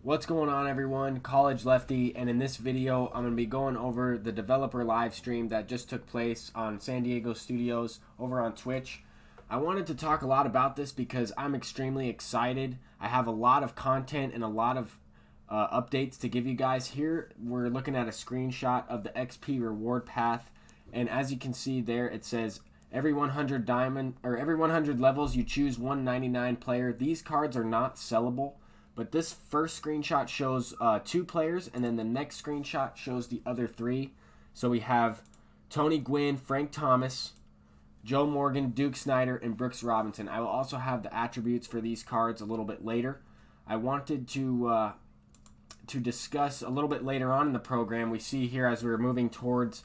What's going on, everyone? College Lefty, and in this video I'm going to be going over the developer live stream that just took place on San Diego Studios over on Twitch. I wanted to talk a lot about this because I'm extremely excited. I have a lot of content and a lot of updates to give you guys. Here we're looking at a screenshot of the XP reward path, and as you can see there, it says every 100 diamond or every 100 levels you choose 199 player. These cards are not sellable. But this first screenshot shows 2 players, and then the next screenshot shows the other 3. So we have Tony Gwynn, Frank Thomas, Joe Morgan, Duke Snyder, and Brooks Robinson. I will also have the attributes for these cards a little bit later. I wanted to discuss a little bit later on in the program. We see here as we're moving towards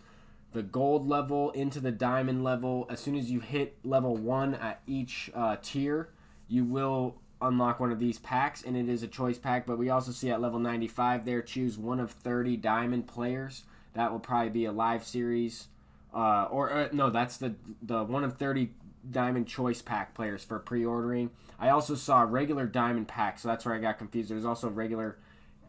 the gold level into the diamond level. As soon as you hit level 1 at each tier, you will unlock one of these packs, and it is a choice pack. But we also see at level 95 there, choose one of 30 diamond players. That will probably be a live series, no, that's the one of 30 diamond choice pack players for pre-ordering. I also saw a regular diamond pack, so that's where I got confused. There's also regular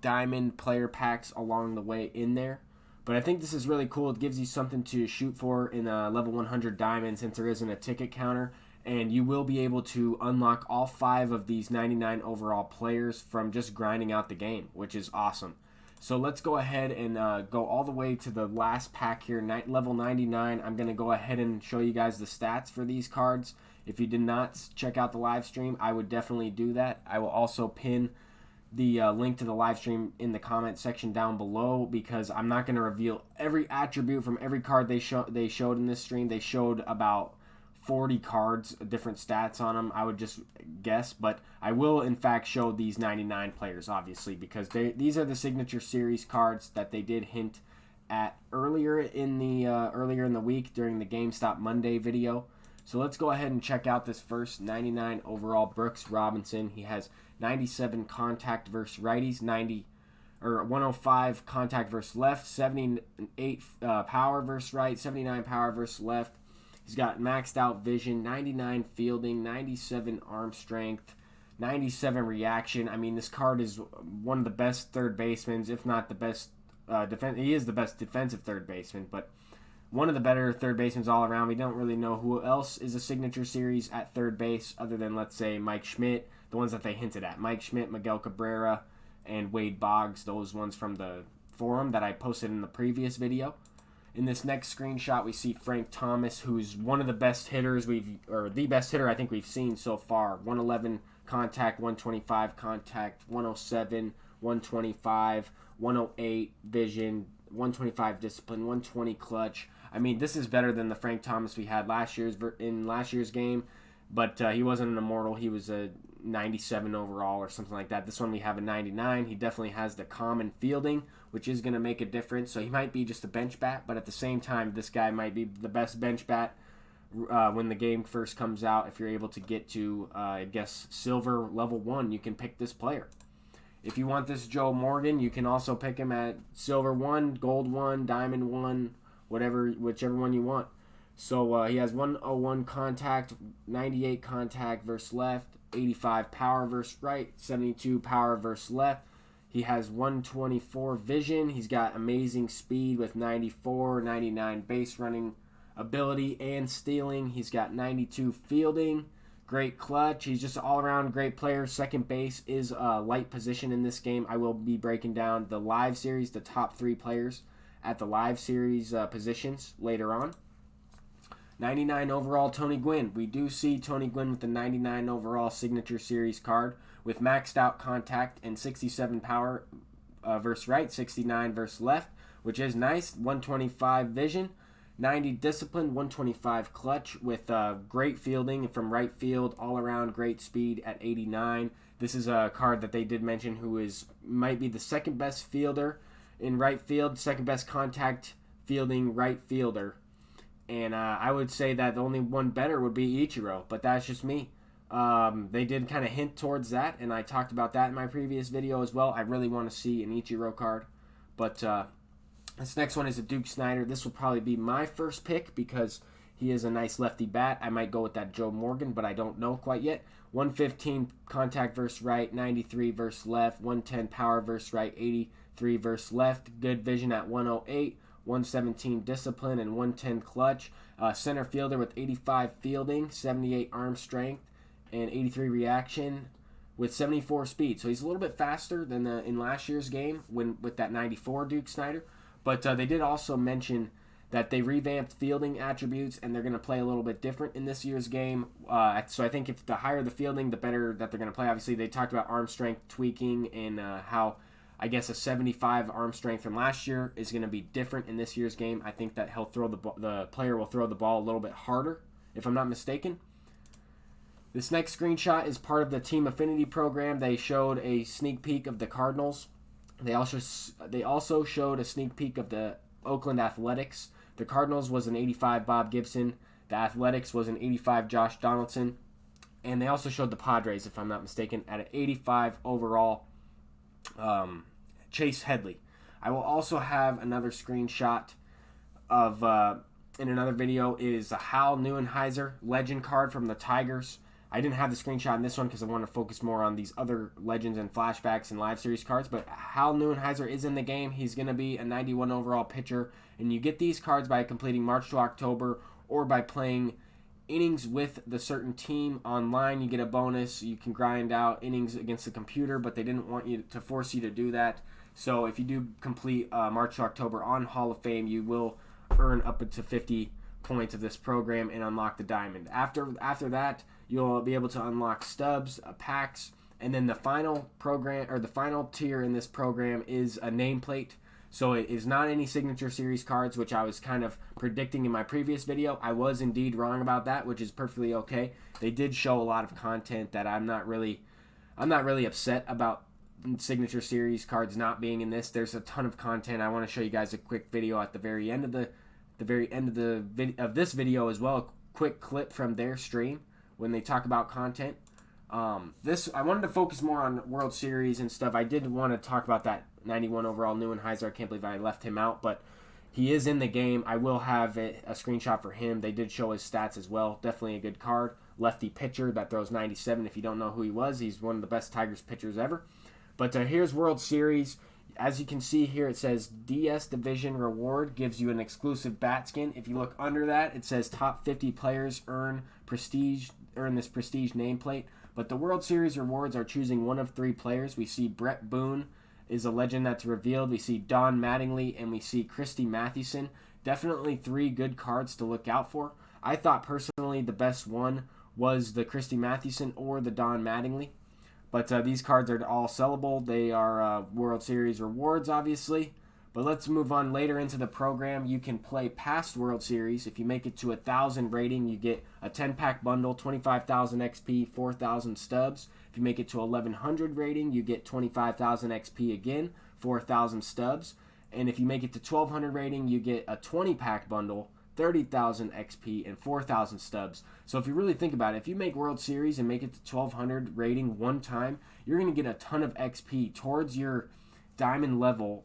diamond player packs along the way in there. But I think this is really cool. It gives you something to shoot for in a level 100 diamond, since there isn't a ticket counter. And you will be able to unlock all 5 of these 99 overall players from just grinding out the game, which is awesome. So let's go ahead and go all the way to the last pack here, level 99. I'm going to go ahead and show you guys the stats for these cards. If you did not check out the live stream, I would definitely do that. I will also pin the link to the live stream in the comment section down below, because I'm not going to reveal every attribute from every card they showed in this stream. They showed about 40 cards, different stats on them, I would just guess, but I will in fact show these 99 players, obviously, because these are the signature series cards that they did hint at earlier in the week during the GameStop Monday video. So let's go ahead and check out this first 99 overall Brooks Robinson. He has 97 contact versus righties, 105 contact versus left, 78 power versus right, 79 power versus left. He's got maxed out vision, 99 fielding, 97 arm strength, 97 reaction. I mean, this card is one of the best third basemen, if not the best defense. He is the best defensive third baseman, but one of the better third basemen all around. We don't really know who else is a signature series at third base other than, let's say, Mike Schmidt, the ones that they hinted at. Mike Schmidt, Miguel Cabrera, and Wade Boggs, those ones from the forum that I posted in the previous video. In this next screenshot, we see Frank Thomas, who's one of the best hitters the best hitter I think we've seen so far. 111 contact, 125 contact, 107, 125, 108 vision, 125 discipline, 120 clutch. I mean, this is better than the Frank Thomas we had last year's game, but he wasn't an immortal. He was a 97 overall or something like that. This one we have a 99. He definitely has the common fielding, which is going to make a difference. So he might be just a bench bat, but at the same time, this guy might be the best bench bat when the game first comes out. If you're able to get to, I guess, silver level 1, you can pick this player. If you want this Joe Morgan, you can also pick him at silver 1, gold 1, diamond 1, whichever one you want. So he has 101 contact, 98 contact versus left, 85 power versus right, 72 power versus left. He has 124 vision. He's got amazing speed with 94, 99 base running ability and stealing. He's got 92 fielding, great clutch. He's just an all-around great player. Second base is a light position in this game. I will be breaking down the live series, the top 3 players at the live series positions later on. 99 overall Tony Gwynn. We do see Tony Gwynn with the 99 overall signature series card with maxed out contact and 67 power versus right, 69 versus left, which is nice. 125 vision, 90 discipline, 125 clutch with great fielding from right field, all around great speed at 89. This is a card that they did mention who might be the second best fielder in right field, second best contact fielding right fielder. And I would say that the only one better would be Ichiro, but that's just me. They did kind of hint towards that, and I talked about that in my previous video as well. I really want to see an Ichiro card. But this next one is a Duke Snyder. This will probably be my first pick because he is a nice lefty bat. I might go with that Joe Morgan, but I don't know quite yet. 115 contact versus right, 93 versus left, 110 power versus right, 83 versus left. Good vision at 108, 117 discipline, and 110 clutch. Center fielder with 85 fielding, 78 arm strength, and 83 reaction with 74 speed. So he's a little bit faster than in last year's game with that 94 Duke Snider. But they did also mention that they revamped fielding attributes, and they're going to play a little bit different in this year's game. So I think if the higher the fielding, the better that they're going to play. Obviously, they talked about arm strength tweaking and how, I guess, a 75 arm strength from last year is going to be different in this year's game. I think that the player will throw the ball a little bit harder, if I'm not mistaken. This next screenshot is part of the Team Affinity program. They showed a sneak peek of the Cardinals. They also showed a sneak peek of the Oakland Athletics. The Cardinals was an 85 Bob Gibson. The Athletics was an 85 Josh Donaldson. And they also showed the Padres, if I'm not mistaken, at an 85 overall Chase Headley. I will also have another screenshot of, in another video, is a Hal Neuenheiser legend card from the Tigers. I didn't have the screenshot in this one because I want to focus more on these other legends and flashbacks and live series cards. But Hal Neuenheiser is in the game. He's going to be a 91 overall pitcher. And you get these cards by completing March to October or by playing innings with the certain team online. You get a bonus. You can grind out innings against the computer, but they didn't want you to force you to do that. So if you do complete March to October on Hall of Fame, you will earn up to 50 points of this program and unlock the diamond. After that, you'll be able to unlock stubs, packs, and then the final program, or the final tier in this program, is a nameplate. So it is not any signature series cards, which I was kind of predicting in my previous video. I was indeed wrong about that, which is perfectly okay. They did show a lot of content that I'm not really upset about signature series cards not being in this. There's a ton of content. I want to show you guys a quick video at the very end of this video as well, a quick clip from their stream when they talk about content. I wanted to focus more on World Series and stuff. I did want to talk about that 91 overall Neuenheiser. I can't believe I left him out, but he is in the game. I will have a screenshot for him. They did show his stats as well. Definitely a good card. Lefty pitcher that throws 97. If you don't know who he was, he's one of the best Tigers pitchers ever. But here's World Series. As you can see here, it says DS Division Reward gives you an exclusive bat skin. If you look under that, it says top 50 players earn this prestige nameplate. But the World Series rewards are choosing one of 3 players. We see Brett Boone is a legend that's revealed. We see Don Mattingly, and we see Christy Mathewson. Definitely 3 good cards to look out for. I thought personally the best one was the Christy Mathewson or the Don Mattingly. But these cards are all sellable. They are World Series rewards, obviously. But let's move on later into the program. You can play past World Series. If you make it to 1,000 rating, you get a 10-pack bundle, 25,000 XP, 4,000 stubs. If you make it to 1,100 rating, you get 25,000 XP again, 4,000 stubs. And if you make it to 1,200 rating, you get a 20-pack bundle, 30,000 XP, and 4,000 stubs. So if you really think about it, if you make World Series and make it to 1,200 rating one time, you're going to get a ton of XP towards your diamond level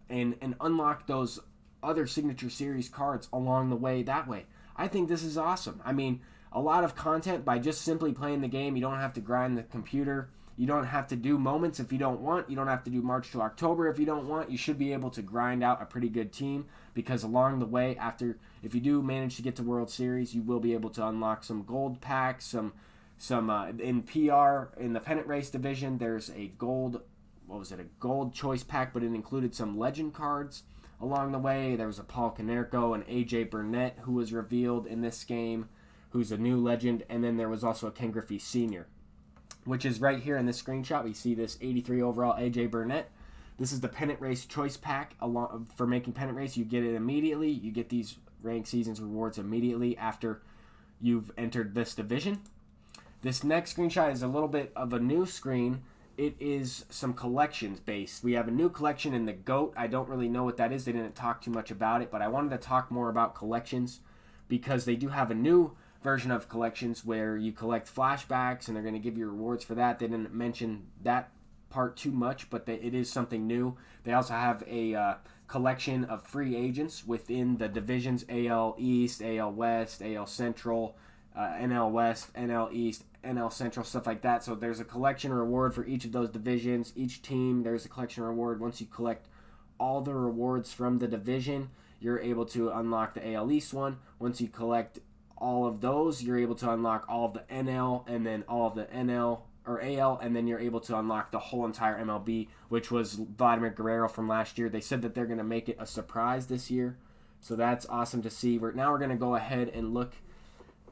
and unlock those other signature series cards along the way that way. I think this is awesome. I mean, a lot of content by just simply playing the game. You don't have to grind the computer. You don't have to do moments if you don't want. You don't have to do March to October if you don't want. You should be able to grind out a pretty good team, because along the way, if you do manage to get to World Series, you will be able to unlock some gold packs, some in PR, in the pennant race division, there's a gold choice pack, but it included some legend cards along the way. There was a Paul Konerko and AJ Burnett who was revealed in this game, who's a new legend, and then there was also a Ken Griffey Sr., which is right here in this screenshot. We see this 83 overall AJ Burnett. This is the pennant race choice pack. For making pennant race, you get it immediately. You get these ranked seasons rewards immediately after you've entered this division. This next screenshot is a little bit of a new screen. It is some collections based. We have a new collection in the GOAT. I don't really know what that is. They didn't talk too much about it, but I wanted to talk more about collections because they do have a new version of collections where you collect flashbacks and they're going to give you rewards for that. They didn't mention that part too much, but it is something new. They also have a collection of free agents within the divisions: AL East, AL West, AL Central, NL West, NL East, NL Central, stuff like that. So there's a collection reward for each of those divisions. Each team, there's a collection reward. Once you collect all the rewards from the division, you're able to unlock the AL East one. Once you collect all of those, you're able to unlock all of the NL and then all of the NL or AL, and then you're able to unlock the whole entire MLB, which was Vladimir Guerrero from last year. They said that they're going to make it a surprise this year, so that's awesome to see. Now we're going to go ahead and look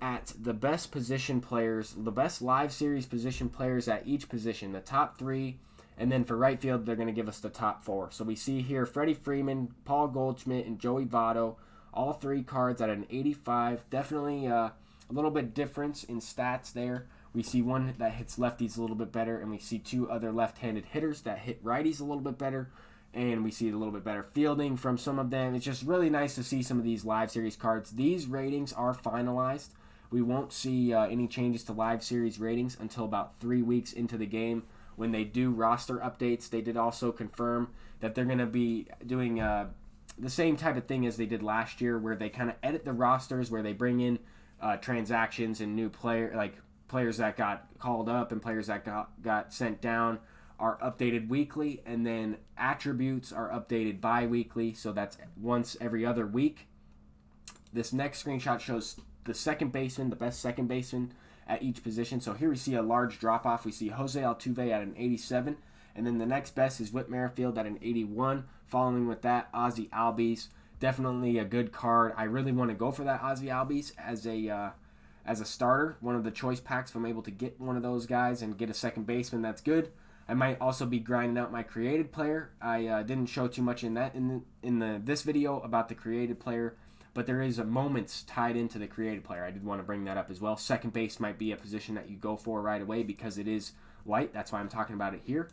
at the best position players, the best live series position players at each position, the top 3, and then for right field, they're going to give us the top 4. So we see here Freddie Freeman, Paul Goldschmidt, and Joey Votto, all 3 cards at an 85. Definitely a little bit difference in stats there. We see one that hits lefties a little bit better, and we see 2 other left-handed hitters that hit righties a little bit better, and we see a little bit better fielding from some of them. It's just really nice to see some of these live series cards. These ratings are finalized. We won't see any changes to live series ratings until about 3 weeks into the game when they do roster updates. They did also confirm that they're going to be doing the same type of thing as they did last year, where they kind of edit the rosters, where they bring in transactions and new players that got called up and players that got sent down are updated weekly, and then attributes are updated bi-weekly, so that's once every other week. This next screenshot shows the second baseman, the best second baseman at each position. So here we see a large drop-off. We see Jose Altuve at an 87, and then the next best is Whit Merrifield at an 81. Following with that, Ozzie Albies. Definitely a good card. I really want to go for that Ozzie Albies as a starter, one of the choice packs. If I'm able to get one of those guys and get a second baseman, that's good. I might also be grinding out my created player. I didn't show too much in that in this video about the created player, but there is a moments tied into the created player. I did want to bring that up as well. Second base might be a position that you go for right away because it is light. That's why I'm talking about it here.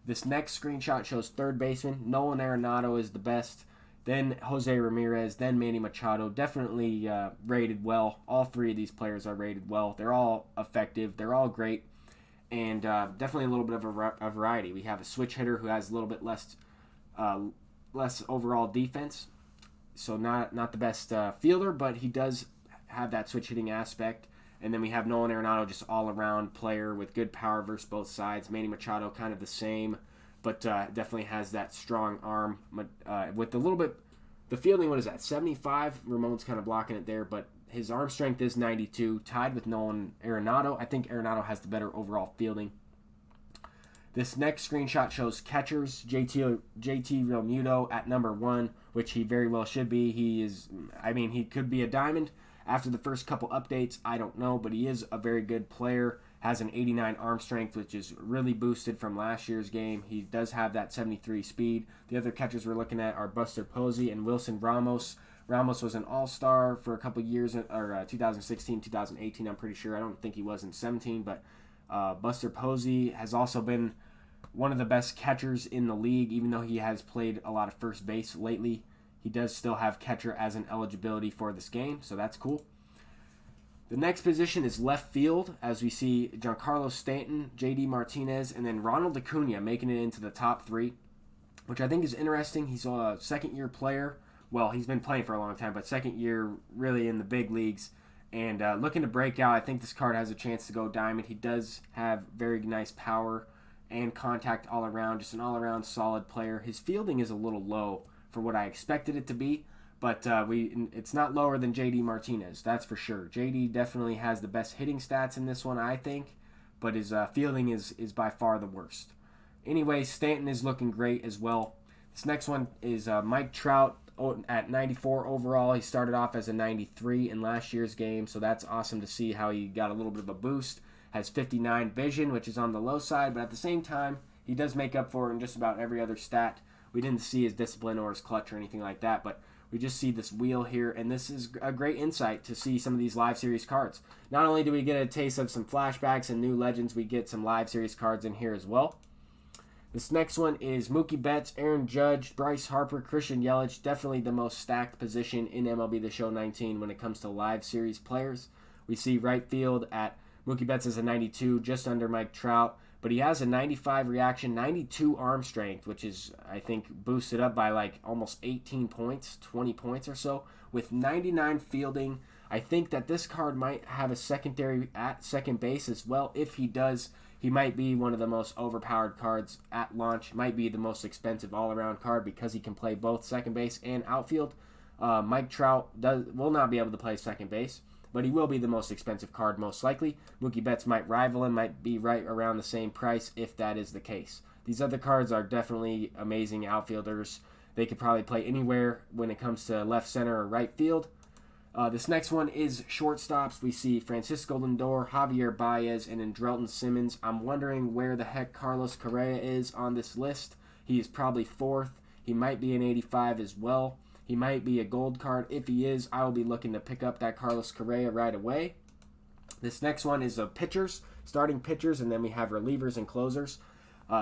This next screenshot shows third baseman. Nolan Arenado is the best. Then Jose Ramirez, then Manny Machado. Definitely rated well. All 3 of these players are rated well. They're all effective. They're all great. And definitely a little bit of a variety. We have a switch hitter who has a little bit less overall defense. So not the best fielder, but he does have that switch hitting aspect. And then we have Nolan Arenado, just all-around player with good power versus both sides. Manny Machado, kind of the same, but definitely has that strong arm. With a little bit, the fielding, what is that, 75? Ramon's kind of blocking it there, but his arm strength is 92, tied with Nolan Arenado. I think Arenado has the better overall fielding. This next screenshot shows catchers. JT Realmuto at number 1, which he very well should be. He could be a diamond after the first couple updates. I don't know, but he is a very good player. Has an 89 arm strength, which is really boosted from last year's game. He does have that 73 speed. The other catchers we're looking at are Buster Posey and Wilson Ramos. Ramos was an all-star for a couple years, or 2016, 2018, I'm pretty sure. I don't think he was in 17, but Buster Posey has also been one of the best catchers in the league, even though he has played a lot of first base lately. He does still have catcher as an eligibility for this game, so that's cool. The next position is left field, as we see Giancarlo Stanton, JD Martinez, and then Ronald Acuna making it into the top 3, which I think is interesting. He's a second-year player. Well, he's been playing for a long time, but second year really in the big leagues. And looking to break out, I think this card has a chance to go diamond. He does have very nice power and contact all around, just an all-around solid player. His fielding is a little low for what I expected it to be, but it's not lower than JD Martinez, that's for sure. JD definitely has the best hitting stats in this one, I think, but his fielding is by far the worst. Anyway, Stanton is looking great as well. This next one is Mike Trout at 94 overall. He started off as a 93 in last year's game, so that's awesome to see how he got a little bit of a boost. Has 59 vision, which is on the low side, but at the same time, he does make up for it in just about every other stat. We didn't see his discipline or his clutch or anything like that, but we just see this wheel here, and this is a great insight to see some of these live series cards. Not only do we get a taste of some flashbacks and new legends, we get some live series cards in here as well. This next one is Mookie Betts, Aaron Judge, Bryce Harper, Christian Yelich. Definitely the most stacked position in MLB The Show 19 when it comes to live series players. We see right field at Mookie Betts as a 92, just under Mike Trout. But he has a 95 reaction, 92 arm strength, which is, I think, boosted up by like almost 18 points, 20 points or so, with 99 fielding, I think that this card might have a secondary at second base as well. If he does, he might be one of the most overpowered cards at launch. Might be the most expensive all-around card because he can play both second base and outfield. Mike Trout will not be able to play second base, but he will be the most expensive card most likely. Mookie Betts might rival him, might be right around the same price if that is the case. These other cards are definitely amazing outfielders. They could probably play anywhere when it comes to left center or right field. This next one is shortstops. We see Francisco Lindor, Javier Baez, and Andrelton Simmons. I'm wondering where the heck Carlos Correa is on this list. He is probably 4th. He might be an 85 as well. He might be a gold card. If he is, I will be looking to pick up that Carlos Correa right away. This next one is pitchers, starting pitchers, and then we have relievers and closers.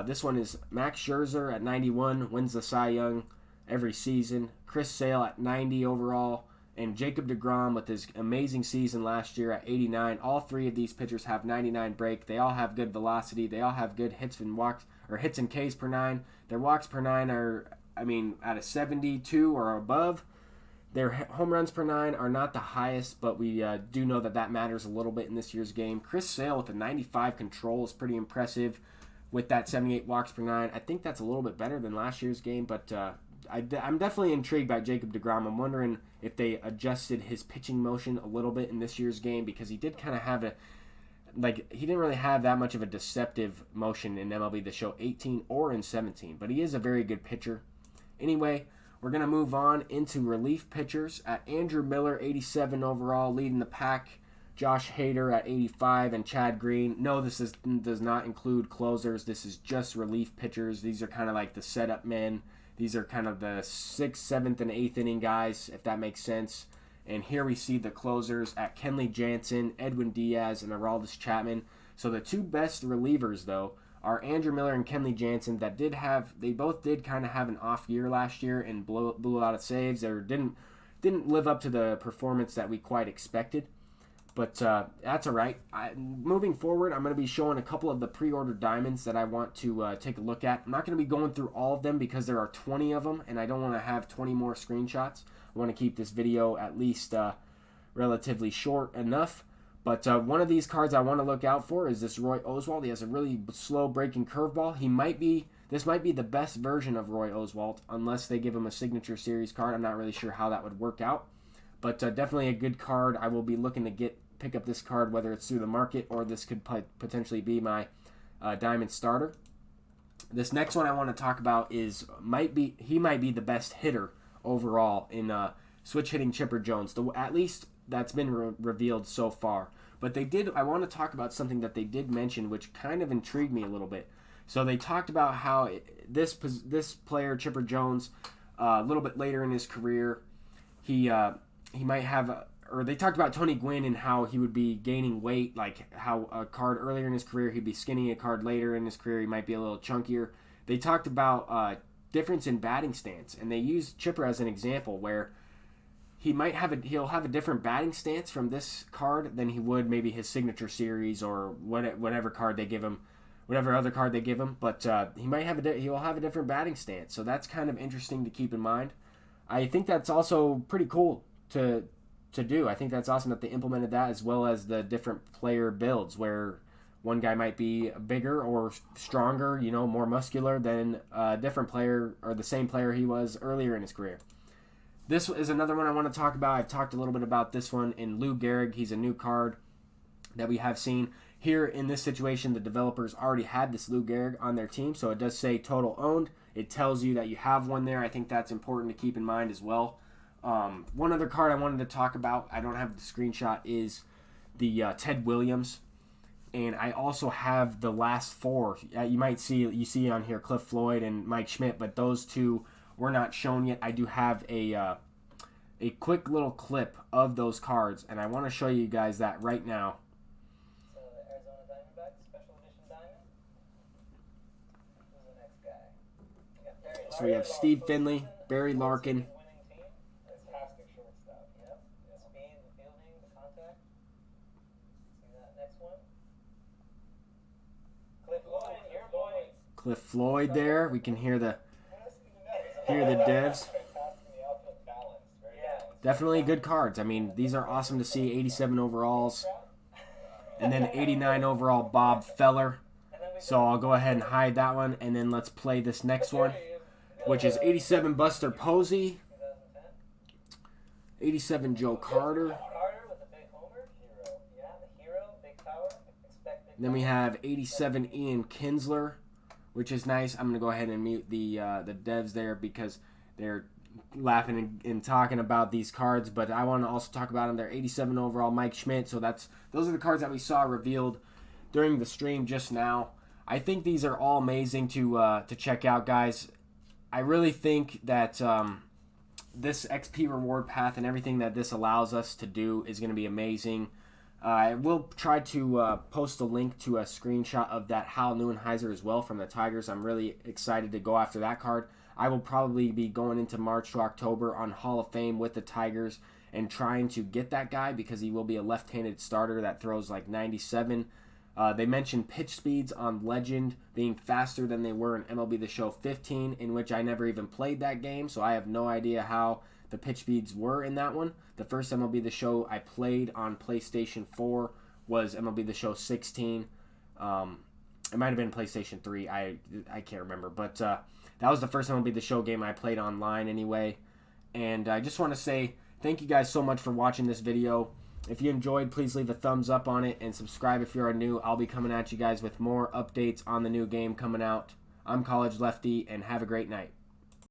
This one is Max Scherzer at 91, wins the Cy Young every season. Chris Sale at 90 overall. And Jacob deGrom with his amazing season last year at 89. All three of these pitchers have 99 break. They all have good velocity. They all have good hits and walks, or hits and Ks per 9. Their walks per 9 are, at a 72 or above. Their home runs per 9 are not the highest, but we do know that matters a little bit in this year's game. Chris Sale with a 95 control is pretty impressive with that 78 walks per 9. I think that's a little bit better than last year's game, but I'm definitely intrigued by Jacob deGrom. I'm wondering if they adjusted his pitching motion a little bit in this year's game, because he did kind of have he didn't really have that much of a deceptive motion in MLB The Show 18 or in 17, but he is a very good pitcher. Anyway, we're going to move on into relief pitchers. At Andrew Miller, 87 overall, leading the pack. Josh Hader at 85 and Chad Green. No, this does not include closers. This is just relief pitchers. These are kind of like the setup men. These are kind of the 6th, 7th, and 8th inning guys, if that makes sense. And here we see the closers at Kenley Jansen, Edwin Diaz, and Aroldis Chapman. So the two best relievers, though, are Andrew Miller and Kenley Jansen. They both did kind of have an off year last year and blew a lot of saves, or didn't live up to the performance that we quite expected. But that's all right. Moving forward, I'm going to be showing a couple of the pre-order diamonds that I want to take a look at. I'm not going to be going through all of them because there are 20 of them, and I don't want to have 20 more screenshots. I want to keep this video at least relatively short enough. But one of these cards I want to look out for is this Roy Oswalt. He has a really slow breaking curveball. This might be the best version of Roy Oswalt, unless they give him a signature series card. I'm not really sure how that would work out. But definitely a good card. I will be looking to pick up this card, whether it's through the market or this could potentially be my diamond starter. This next one I want to talk about might be the best hitter overall in switch hitting Chipper Jones. At least that's been revealed so far. But I want to talk about something that they did mention, which kind of intrigued me a little bit. So they talked about how this player, Chipper Jones, a little bit later in his career, he might have or they talked about Tony Gwynn and how he would be gaining weight, like how a card earlier in his career he'd be skinny, a card later in his career he might be a little chunkier. They talked about difference in batting stance, and they used Chipper as an example where he'll have a different batting stance from this card than he would maybe his signature series or whatever card they give him, whatever other card they give him. But he'll have a different batting stance, so that's kind of interesting to keep in mind. I think that's also pretty cool to do. I think that's awesome that they implemented that, as well as the different player builds where one guy might be bigger or stronger, more muscular than a different player or the same player he was earlier in his career. This is another one I want to talk about. I've talked a little bit about this one in Lou Gehrig. He's a new card that we have seen. Here in this situation, the developers already had this Lou Gehrig on their team, so it does say total owned. It tells you that you have one there. I think that's important to keep in mind as well. One other card I wanted to talk about, I don't have the screenshot, is the Ted Williams. And I also have the last four. You see on here Cliff Floyd and Mike Schmidt, but those two were not shown yet. I do have a quick little clip of those cards, and I want to show you guys that right now. So the Arizona Diamondbacks, special edition diamond. Who's the next guy? So we have Steve Finley, Barry Larkin. Fantastic shortstop. Yep. The speed, the fielding, the contact. See that next one? Cliff Floyd, your boy. Cliff Floyd there. We can hear the devs. Fantastic in the outfield balance. Very balanced. definitely good cards. I mean, these are awesome to see. 87 overalls. And then 89 overall Bob Feller. So I'll go ahead and hide that one. And then let's play this next one, which is 87 Buster Posey. 87 Joe Carter. Then we have 87 Ian Kinsler, which is nice. I'm going to go ahead and mute the devs there because they're laughing and talking about these cards. But I want to also talk about them. They're 87 overall Mike Schmidt. So those are the cards that we saw revealed during the stream just now. I think these are all amazing to check out, guys. I really think that this XP reward path and everything that this allows us to do is going to be amazing. I will try to post a link to a screenshot of that Hal Neuenheiser as well from the Tigers. I'm really excited to go after that card. I will probably be going into March to October on Hall of Fame with the Tigers and trying to get that guy because he will be a left-handed starter that throws like 97. They mentioned pitch speeds on Legend being faster than they were in MLB The Show 15, in which I never even played that game, so I have no idea how the pitch speeds were in that one. The first MLB The Show I played on PlayStation 4 was MLB The Show 16. It might have been PlayStation 3. I can't remember. But that was the first MLB The Show game I played online anyway. And I just want to say thank you guys so much for watching this video. If you enjoyed, please leave a thumbs up on it and subscribe if you're new. I'll be coming at you guys with more updates on the new game coming out. I'm College Lefty, and have a great night.